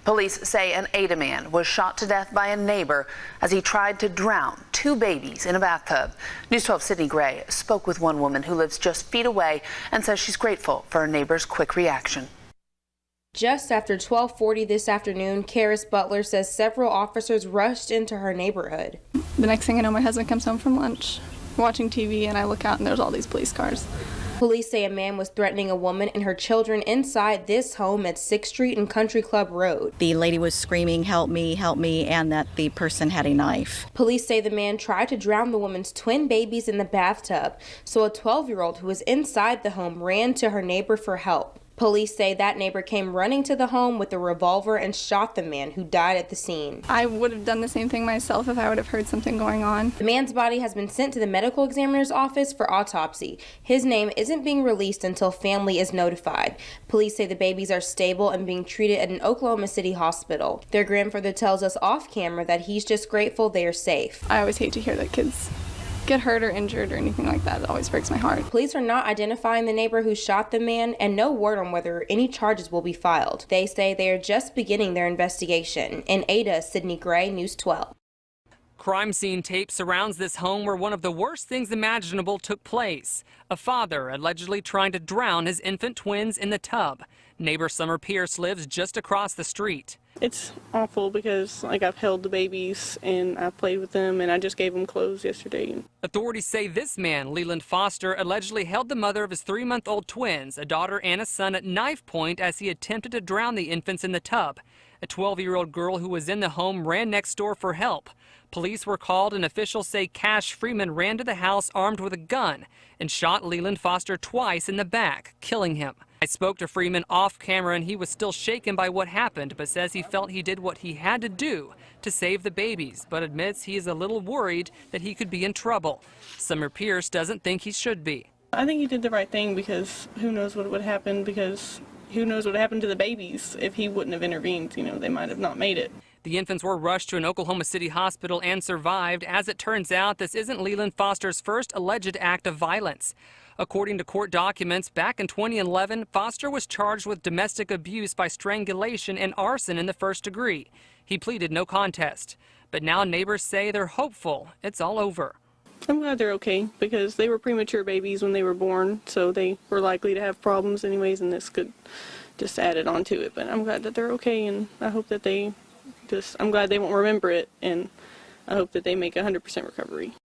Police say an Ada man was shot to death by a neighbor as he tried to drown 2 babies in a bathtub. News 12's Sydney Gray spoke with one woman who lives just feet away and says she's grateful for her neighbor's quick reaction. Just after 12:40 this afternoon, Karis Butler says several officers rushed into her neighborhood. The next thing I know, my husband comes home from lunch, watching TV, and I look out and there's all these police cars. Police say a man was threatening a woman and her children inside this home at 6th Street and Country Club Road. The lady was screaming, help me, and that the person had a knife. Police say the man tried to drown the woman's twin babies in the bathtub, so a 12-year-old who was inside the home ran to her neighbor for help. Police say that neighbor came running to the home with a revolver and shot the man, who died at the scene. I would have done the same thing myself if I would have heard something going on. The man's body has been sent to the medical examiner's office for autopsy. His name isn't being released until family is notified. Police say the babies are stable and being treated at an Oklahoma City hospital. Their grandfather tells us off camera that he's just grateful they are safe. I always hate to hear that kids get hurt or injured or anything like that. It always breaks my heart. Police are not identifying the neighbor who shot the man, and no word on whether any charges will be filed. They say they are just beginning their investigation. In Ada, Sydney Gray, News 12. Crime scene tape surrounds this home where one of the worst things imaginable took place. A father allegedly trying to drown his infant twins in the tub. Neighbor Summer Pierce lives just across the street. It's awful because I've held the babies and I played with them and I just gave them clothes yesterday. Authorities say this man, Leland Foster, allegedly held the mother of his 3-month-old twins, a daughter and a son, at knife point as he attempted to drown the infants in the tub. A 12-year-old girl who was in the home ran next door for help. Police were called and officials say Cash Freeman ran to the house armed with a gun and shot Leland Foster twice in the back, killing him. I spoke to Freeman off camera and he was still shaken by what happened, but says he felt he did what he had to do to save the babies, but admits he is a little worried that he could be in trouble. Summer Pierce doesn't think he should be. I think he did the right thing because who knows what would happen, because who knows what happened to the babies if he wouldn't have intervened. They might have not made it. The infants were rushed to an Oklahoma City hospital and survived. As it turns out, this isn't Leland Foster's first alleged act of violence. According to court documents, back in 2011, Foster was charged with domestic abuse by strangulation and arson in the first degree. He pleaded no contest. But now neighbors say they're hopeful it's all over. I'm glad they're okay because they were premature babies when they were born, so they were likely to have problems anyways, and this could just add it on to it. But I'm glad that they're okay, and I hope that I'm glad they won't remember it, and I hope that they make 100% recovery.